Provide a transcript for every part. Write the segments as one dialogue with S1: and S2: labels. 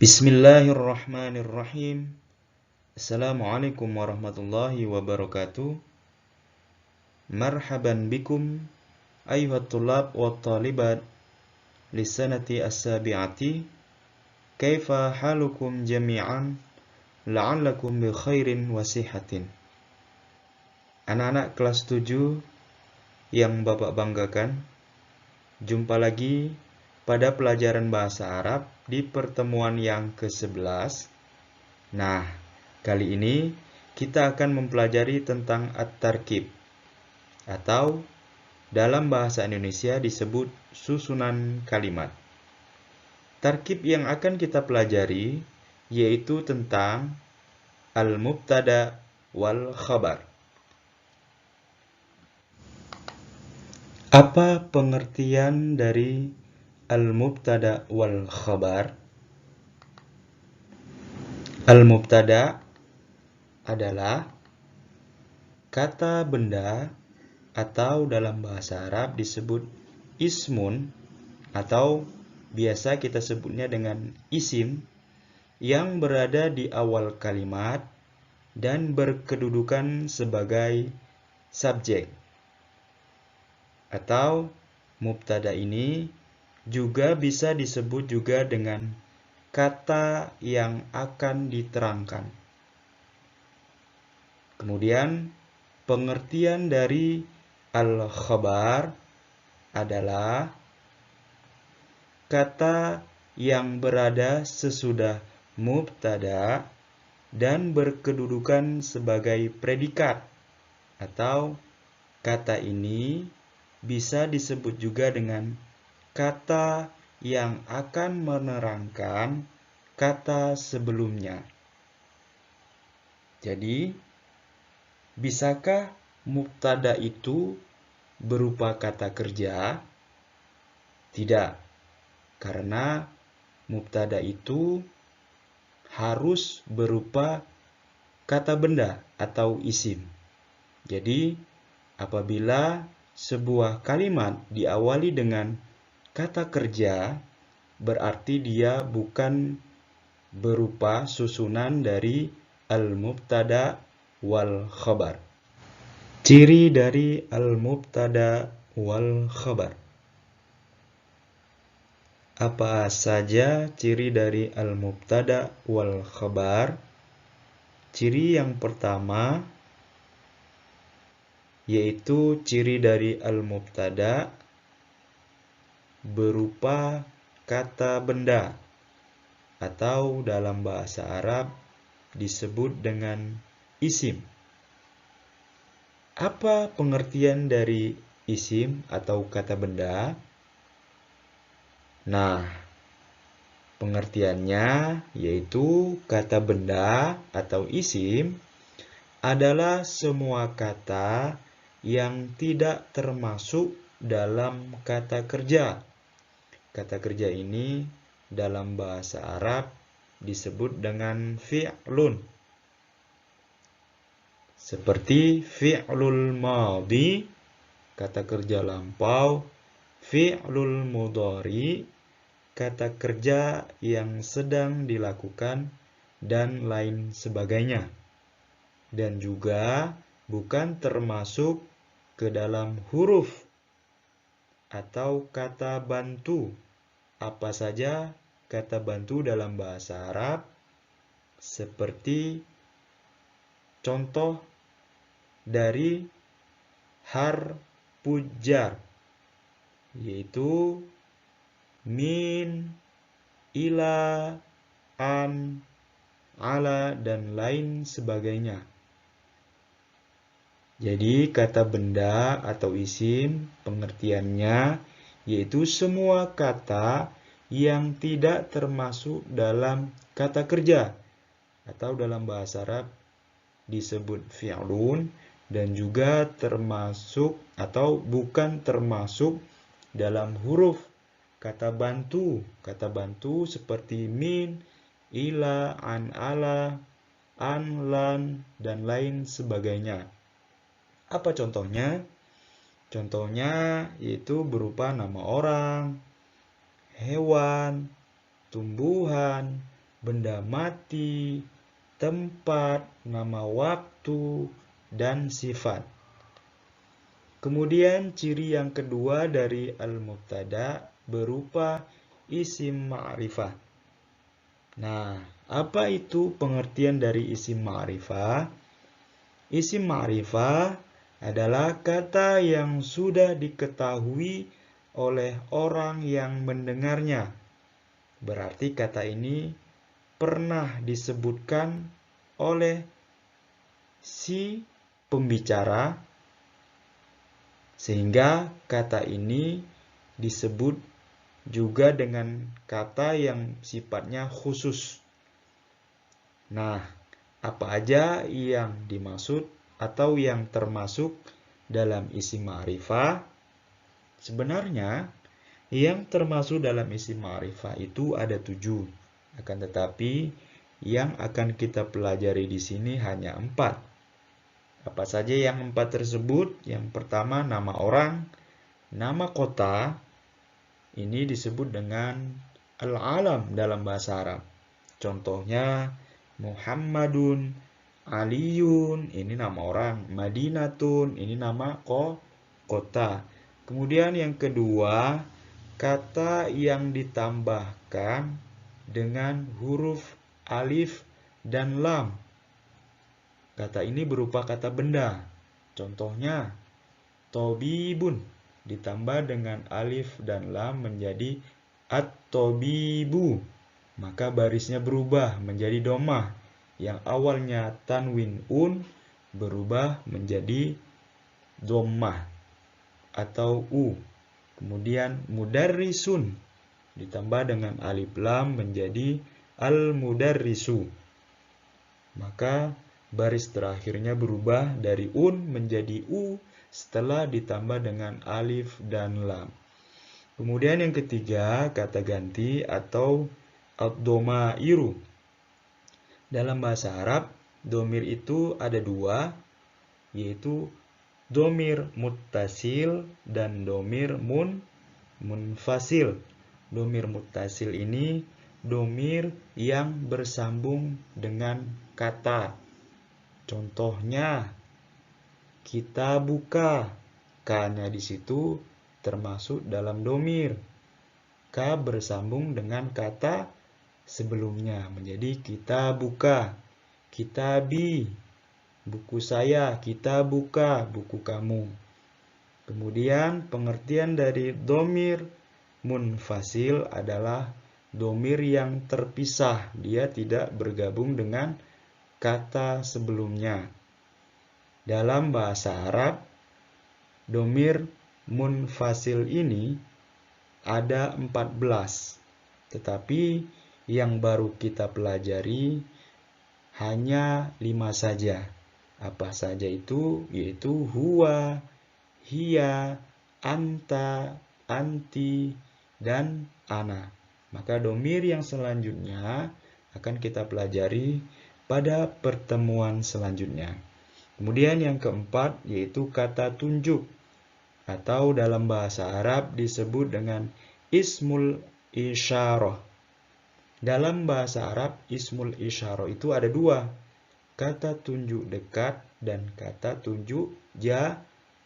S1: Bismillahirrahmanirrahim. Assalamualaikum warahmatullahi wabarakatuh. Marhaban bikum ayuhat tulab wa talibat lisanati as-sabi'ati. Kaifa halukum jami'an la'allakum bi khairin wa sihatin. Anak-anak kelas 7 yang Bapak banggakan, jumpa lagi pada pelajaran bahasa Arab di pertemuan yang ke-11. Nah, kali ini kita akan mempelajari tentang at-tarkib, atau dalam bahasa Indonesia disebut susunan kalimat. Tarkib yang akan kita pelajari yaitu tentang al-mubtada wal khabar. Apa pengertian dari al-mubtada wal khabar? Al-mubtada adalah kata benda atau dalam bahasa Arab disebut ismun atau biasa kita sebutnya dengan isim yang berada di awal kalimat dan berkedudukan sebagai subjek. Atau mubtada ini juga bisa disebut juga dengan kata yang akan diterangkan. Kemudian pengertian dari al-khabar adalah kata yang berada sesudah mubtada dan berkedudukan sebagai predikat, atau kata ini bisa disebut juga dengan kata yang akan menerangkan kata sebelumnya. Jadi, bisakah mubtada itu berupa kata kerja? Tidak, karena mubtada itu harus berupa kata benda atau isim. Jadi, apabila sebuah kalimat diawali dengan kata kerja, berarti dia bukan berupa susunan dari al-mubtada wal khabar. Ciri dari al-mubtada wal khabar. Apa saja ciri dari al-mubtada wal khabar? Ciri yang pertama yaitu ciri dari al-mubtada berupa kata benda atau dalam bahasa Arab disebut dengan isim. Apa pengertian dari isim atau kata benda? Nah, pengertiannya yaitu kata benda atau isim adalah semua kata yang tidak termasuk dalam kata kerja. Kata kerja ini dalam bahasa Arab disebut dengan fi'lun. Seperti fi'lul madhi, kata kerja lampau, fi'lul mudhari, kata kerja yang sedang dilakukan, dan lain sebagainya. Dan juga bukan termasuk ke dalam huruf atau kata bantu. Apa saja kata bantu dalam bahasa Arab? Seperti contoh dari harfu jar, yaitu min, ila, an, ala, dan lain sebagainya. Jadi kata benda atau isim pengertiannya yaitu semua kata yang tidak termasuk dalam kata kerja atau dalam bahasa Arab disebut fi'lun, dan juga termasuk atau bukan termasuk dalam huruf kata bantu. Kata bantu seperti min, ila, an, ala, an, lan, dan lain sebagainya. Apa contohnya? Contohnya yaitu berupa nama orang, hewan, tumbuhan, benda mati, tempat, nama waktu, dan sifat. Kemudian ciri yang kedua dari al-mubtada berupa isim ma'rifah. Nah, apa itu pengertian dari isim ma'rifah? Isim ma'rifah adalah kata yang sudah diketahui oleh orang yang mendengarnya. Berarti kata ini pernah disebutkan oleh si pembicara, sehingga kata ini disebut juga dengan kata yang sifatnya khusus. Nah, apa aja yang dimaksud atau yang termasuk dalam isim ma'rifah? Sebenarnya, yang termasuk dalam isim ma'rifah itu ada 7. Akan tetapi, yang akan kita pelajari di sini hanya 4. Apa saja yang 4 tersebut? Yang pertama, nama orang, nama kota. Ini disebut dengan al-alam dalam bahasa Arab. Contohnya, Muhammadun, Aliyun, ini nama orang. Madinatun, ini nama kota. Kemudian yang kedua, kata yang ditambahkan dengan huruf alif dan lam. Kata ini berupa kata benda. Contohnya, tobibun ditambah dengan alif dan lam menjadi at-tobibu. Maka barisnya berubah menjadi domah. Yang awalnya tanwin berubah menjadi dhammah atau u. Kemudian mudarrisun ditambah dengan alif lam menjadi al-mudarrisu. Maka baris terakhirnya berubah dari menjadi u setelah ditambah dengan alif dan lam. Kemudian yang ketiga, kata ganti atau ad-dhamairu. Dalam bahasa Arab, domir itu ada 2, yaitu domir muttasil dan domir munfasil. Domir muttasil ini domir yang bersambung dengan kata. Contohnya, kita buka. K-nya di situ termasuk dalam domir. K bersambung dengan kata sebelumnya menjadi kita buka. Kitabi, buku saya. Kita buka buku kamu. Kemudian pengertian dari domir munfasil adalah domir yang terpisah. Dia tidak bergabung dengan kata sebelumnya. Dalam bahasa Arab, domir munfasil ini ada 14. Tetapi yang baru kita pelajari hanya 5 saja. Apa saja itu? Yaitu huwa, hiya, anta, anti, dan ana. Maka domir yang selanjutnya akan kita pelajari pada pertemuan selanjutnya. Kemudian yang keempat yaitu kata tunjuk atau dalam bahasa Arab disebut dengan ismul isyarah. Dalam bahasa Arab ismul isyarah itu ada 2, kata tunjuk dekat dan kata tunjuk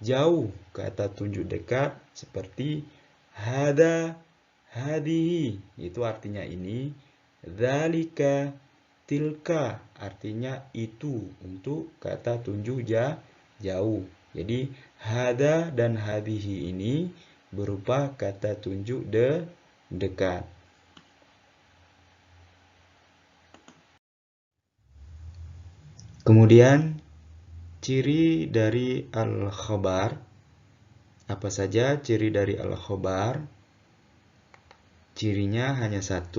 S1: jauh. Kata tunjuk dekat seperti hada, hadihi, itu artinya ini. Dzalika, tilka, artinya itu untuk kata tunjuk jauh. Jadi hada dan hadihi ini berupa kata tunjuk dekat. Kemudian ciri dari al-khabar. Apa saja ciri dari al-khabar? Cirinya hanya 1,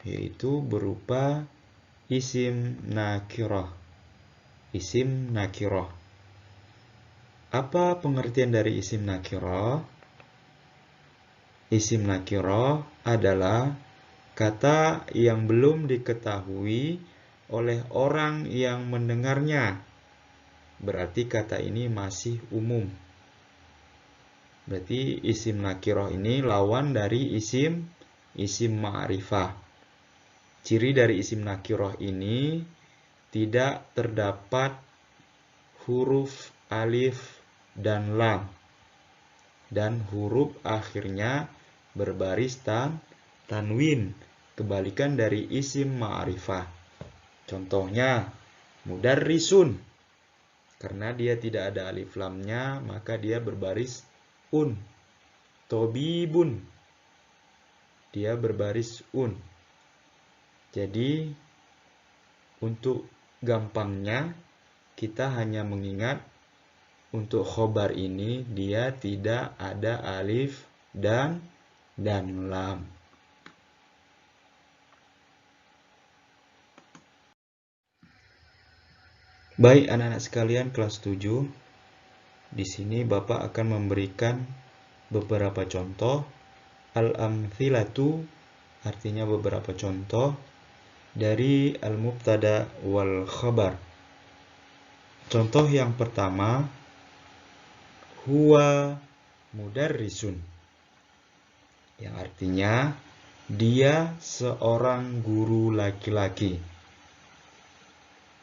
S1: yaitu berupa isim nakirah. Isim nakirah. Apa pengertian dari isim nakirah? Isim nakirah adalah kata yang belum diketahui oleh orang yang mendengarnya. Berarti kata ini masih umum. Berarti isim nakirah ini lawan dari isim ma'rifah. ciri dari isim nakiroh ini tidak terdapat huruf alif dan lam, dan huruf akhirnya berbaris tanwin, kebalikan dari isim ma'rifah. Contohnya, mudarrisun, karena dia tidak ada alif lamnya, maka dia berbaris un. Tobibun, dia berbaris un. Jadi, untuk gampangnya, kita hanya mengingat untuk khobar ini dia tidak ada alif dan lam. Baik anak-anak sekalian kelas 7, di sini Bapak akan memberikan beberapa contoh. Al-amthilatu artinya beberapa contoh dari al-mubtada wal khabar. Contoh yang pertama, huwa mudarrisun, yang artinya dia seorang guru laki-laki.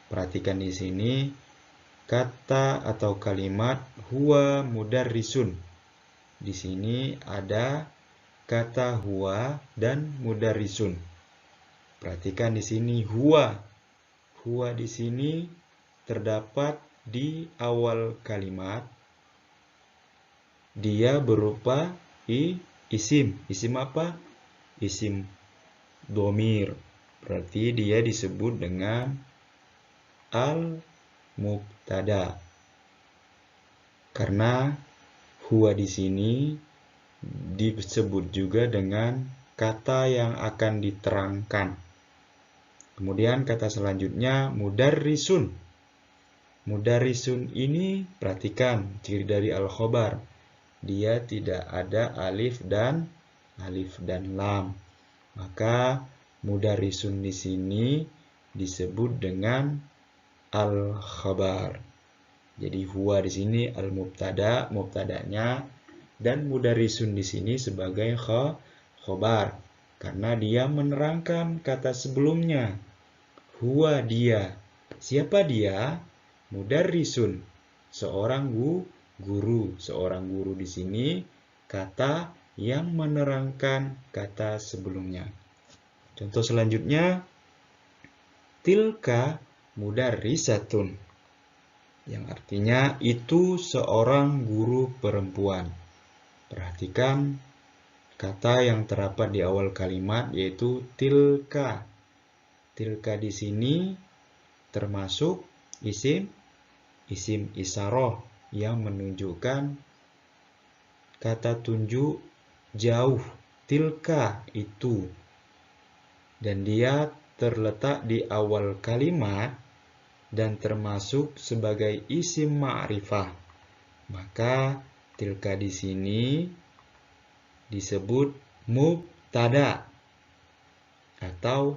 S1: Perhatikan di sini kata atau kalimat huwa mudarrisun. Di sini ada kata huwa dan mudarrisun. Perhatikan di sini huwa. Huwa di sini terdapat di awal kalimat. Dia berupa isim. Isim apa? Isim dhamir. Berarti dia disebut dengan al-mubtada. Karena huwa di sini disebut juga dengan kata yang akan diterangkan. Kemudian kata selanjutnya mudarrisun. Mudarrisun ini perhatikan ciri dari al-khobar. Dia tidak ada alif dan lam. Maka mudarrisun di sini disebut dengan al-khabar. Jadi huwa di sini al-mubtada, mubtadanya, dan mudarrisun di sini sebagai khobar karena dia menerangkan kata sebelumnya. Huwa dia. Siapa dia? Mudarrisun, seorang guru. Seorang guru di sini kata yang menerangkan kata sebelumnya. Contoh selanjutnya, tilka mudarrisatun, yang artinya itu seorang guru perempuan. Perhatikan kata yang terdapat di awal kalimat yaitu tilka. Tilka di sini termasuk isim isyarah yang menunjukkan kata tunjuk jauh. Tilka itu. Dan dia terletak di awal kalimat dan termasuk sebagai isim ma'rifah. Maka tilka di sini disebut mubtada atau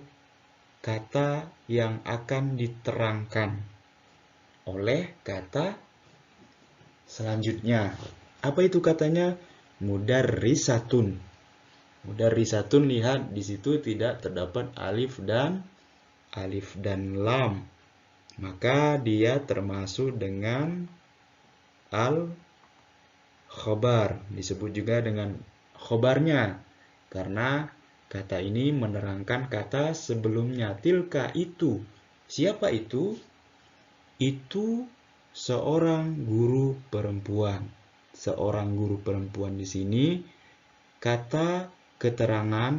S1: kata yang akan diterangkan oleh kata selanjutnya. Apa itu katanya? Mudarrisatun. Mudarrisatun, lihat di situ tidak terdapat alif dan lam. Maka dia termasuk dengan al-khobar. Disebut juga dengan khobarnya karena kata ini menerangkan kata sebelumnya. Tilka itu. Siapa itu? Itu seorang guru perempuan. Seorang guru perempuan di sini kata keterangan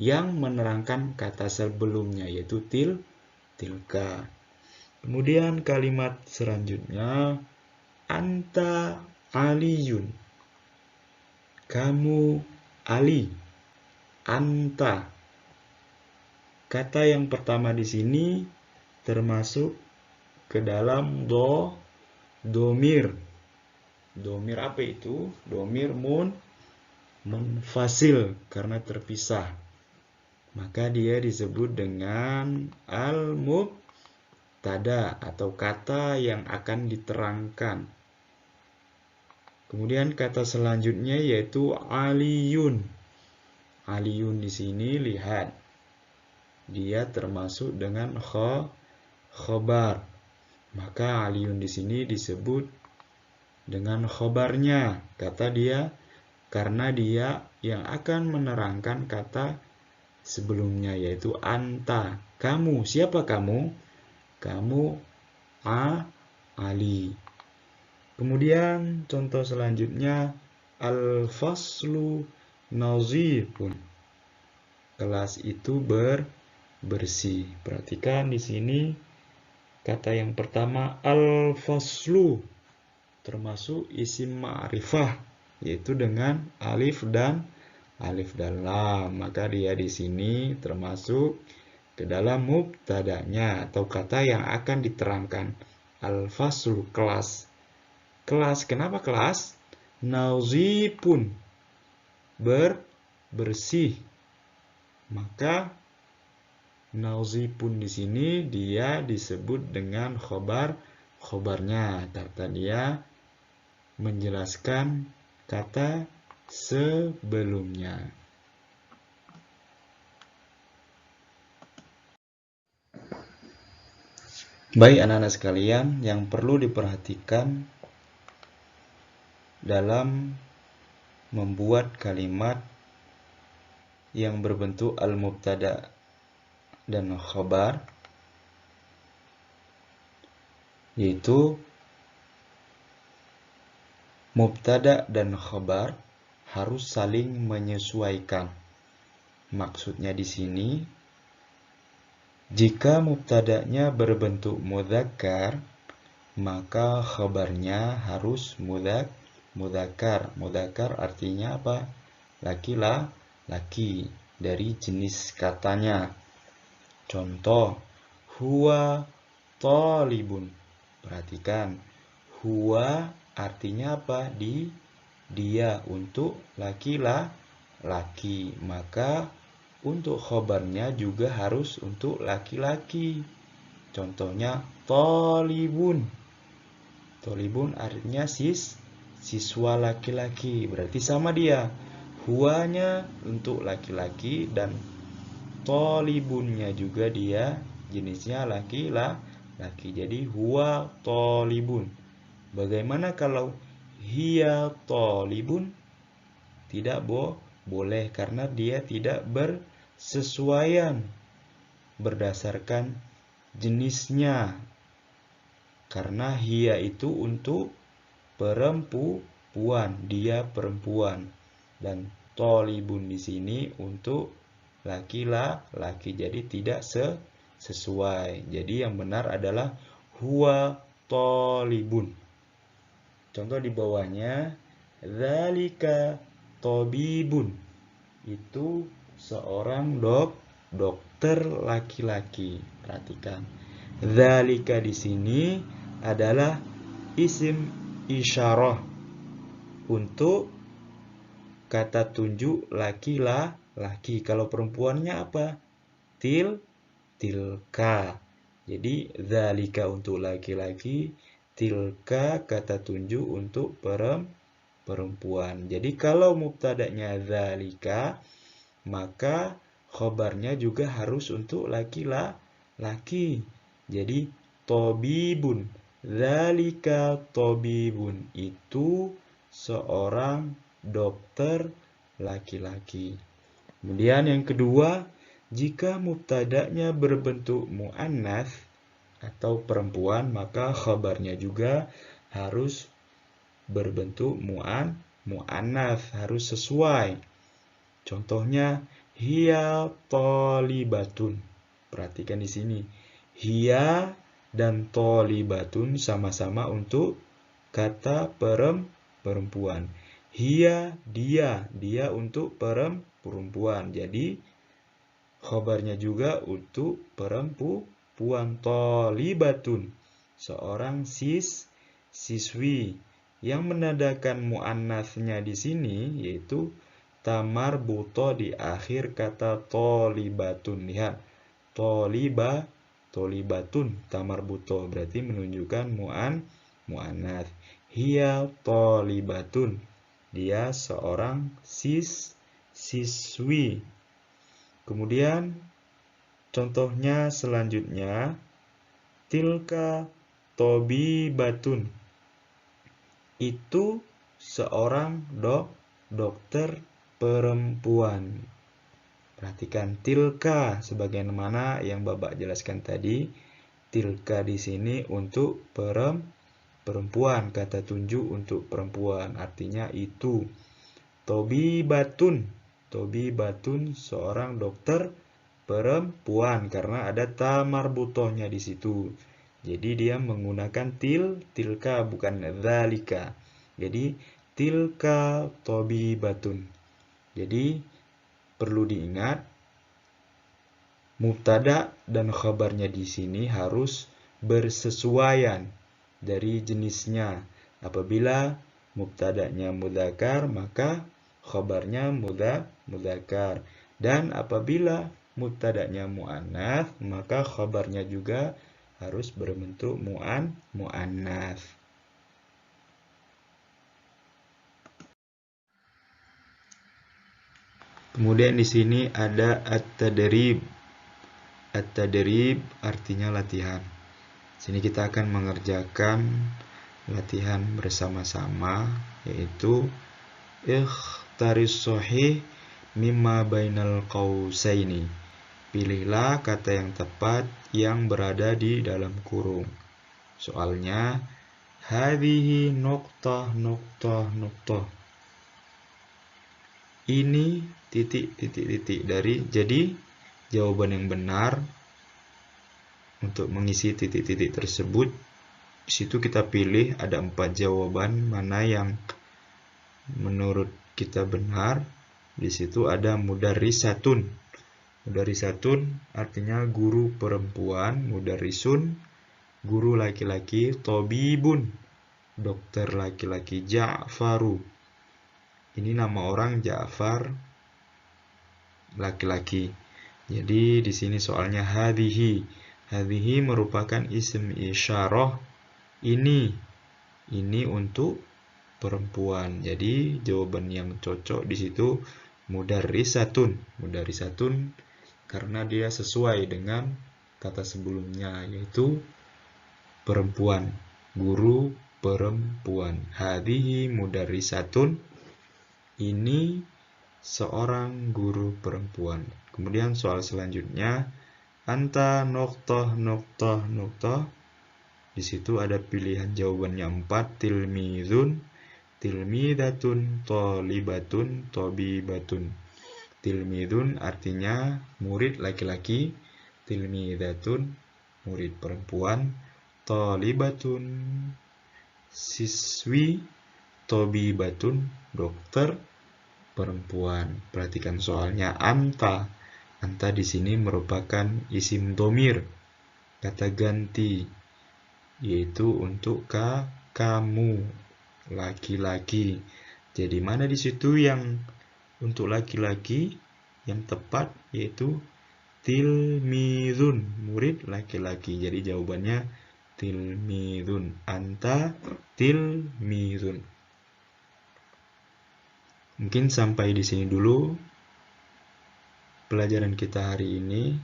S1: yang menerangkan kata sebelumnya yaitu tilka. Kemudian kalimat selanjutnya anta aliyun. Kamu Ali. Anta. Kata yang pertama di sini termasuk ke dalam domir. Domir apa itu? Domir munfasil karena terpisah. Maka dia disebut dengan al-mubtada atau kata yang akan diterangkan. Kemudian kata selanjutnya yaitu aliyun. Aliyun di sini lihat. dia termasuk dengan khobar. Maka Aliun di sini disebut dengan khobarnya. Kata dia, karena dia yang akan menerangkan kata sebelumnya, yaitu anta. Kamu, siapa kamu? Kamu Ali. Kemudian contoh selanjutnya, al-faslu nazifun. Kelas itu bersih. Perhatikan di sini kata yang pertama al-faslu termasuk isim ma'rifah, yaitu dengan alif dan lam. Maka dia di sini termasuk ke dalam mubtada'nya atau kata yang akan diterangkan. Al-faslu kelas. Kelas, kenapa kelas? Nazifun bersih. Maka nazifun di sini dia disebut dengan khobarnya. Kata dia menjelaskan kata sebelumnya. Baik anak-anak sekalian, yang perlu diperhatikan dalam membuat kalimat yang berbentuk al-mubtada dan khabar, yaitu mubtada dan khabar harus saling menyesuaikan. Maksudnya di sini, jika mubtadanya berbentuk mudzakkar, maka khabarnya harus mudzakkar. Mudzakkar artinya apa? Laki dari jenis katanya. Contoh, huwa talibun. Perhatikan, huwa artinya apa? Dia, untuk laki. Maka untuk khobarnya juga harus untuk laki-laki. Contohnya talibun. Talibun artinya siswa laki-laki. Berarti sama dia. Huwanya untuk laki-laki dan talibunnya juga dia jenisnya laki. Jadi huwa talibun. Bagaimana kalau hiya talibun? Tidak boleh karena dia tidak bersesuaian berdasarkan jenisnya. Karena hiya itu untuk perempuan, dia perempuan. Dan talibun di sini untuk laki. Jadi tidak sesuai. Jadi yang benar adalah huwa talibun. Contoh di bawahnya, dzalika tabibun. Itu seorang dokter laki-laki. Perhatikan. Dzalika di sini adalah isim isyarah untuk kata tunjuk laki. Kalau perempuannya apa? Tilka. Jadi dzalika untuk laki-laki, tilka kata tunjuk untuk perempuan. Jadi kalau mubtada'nya dzalika, maka khobarnya juga harus untuk laki. Jadi tabibun. Dzalika tabibun, itu seorang dokter laki-laki. Kemudian yang kedua, jika mubtada'nya berbentuk muannats atau perempuan, maka khabarnya juga harus berbentuk muannats, harus sesuai. Contohnya hiya thalibatun. Perhatikan di sini. Hiya dan thalibatun sama-sama untuk kata perempuan. Hiya dia untuk perempuan. Jadi khabarnya juga untuk perempuan. Thalibatun, seorang siswi. Yang menandakan muannatsnya di sini yaitu tamarbuto di akhir kata thalibatun. Lihat, thalibatun tamarbuto berarti menunjukkan muannats. Hiya thalibatun, dia seorang siswi. Kemudian contohnya selanjutnya, tilka tobibatun. Itu seorang dokter perempuan. Perhatikan tilka sebagaimana yang Babak jelaskan tadi. Tilka di sini untuk perempuan, kata tunjuk untuk perempuan, artinya itu. Tobibatun. Tobibatun seorang dokter perempuan karena ada ta marbutohnya di situ. Jadi dia menggunakan tilka bukan dzalika. Jadi tilka tobibatun. Jadi perlu diingat mubtada dan khabarnya di sini harus bersesuaian dari jenisnya. Apabila mubtadanya mudzakkar, maka khabarnya mudzakkar. Dan apabila mubtadanya muannats, maka khabarnya juga harus berbentuk muannats. Kemudian di sini ada at-tadrib. At-tadrib artinya latihan. Sini kita akan mengerjakan latihan bersama-sama, yaitu ikhtaris shahih mimma bainal qausaini. Pilihlah kata yang tepat yang berada di dalam kurung. Soalnya hadhihi nuqtah nuqtah nuqtah. Ini titik titik titik dari. Jadi jawaban yang benar untuk mengisi titik-titik tersebut, di situ kita pilih ada 4 jawaban mana yang menurut kita benar. Di situ ada mudarrisatun. Mudarrisatun artinya guru perempuan, mudarrisun guru laki-laki, tabibun dokter laki-laki, Ja'faru ini nama orang Ja'far laki-laki. Jadi di sini soalnya hadhihi. Hadhihi merupakan isim isyarah ini untuk perempuan. Jadi jawaban yang cocok di situ mudarrisatun. Mudarrisatun karena dia sesuai dengan kata sebelumnya, yaitu perempuan, guru perempuan. Hadhihi mudarrisatun, ini seorang guru perempuan. Kemudian soal selanjutnya, anta nuqtah nuqtah nuqtah. Di situ ada pilihan jawabannya 4, tilmizun, tilmidatun, talibatun, tabibatun. Tilmizun artinya murid laki-laki, tilmidatun murid perempuan, talibatun siswi, tabibatun dokter perempuan. Perhatikan soalnya anta. Anta di sini merupakan isim domir, kata ganti, yaitu untuk kamu laki-laki. Jadi mana di situ yang untuk laki-laki yang tepat, yaitu tilmizun murid laki-laki. Jadi jawabannya tilmizun. Anta tilmizun. Mungkin sampai di sini dulu pelajaran kita hari ini.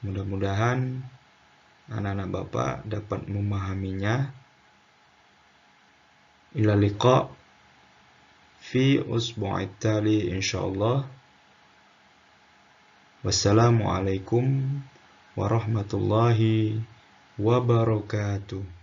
S1: Mudah-mudahan anak-anak Bapak dapat memahaminya. Ila liqa fi usbu'it tali insyaallah. Wassalamualaikum warahmatullahi wabarakatuh.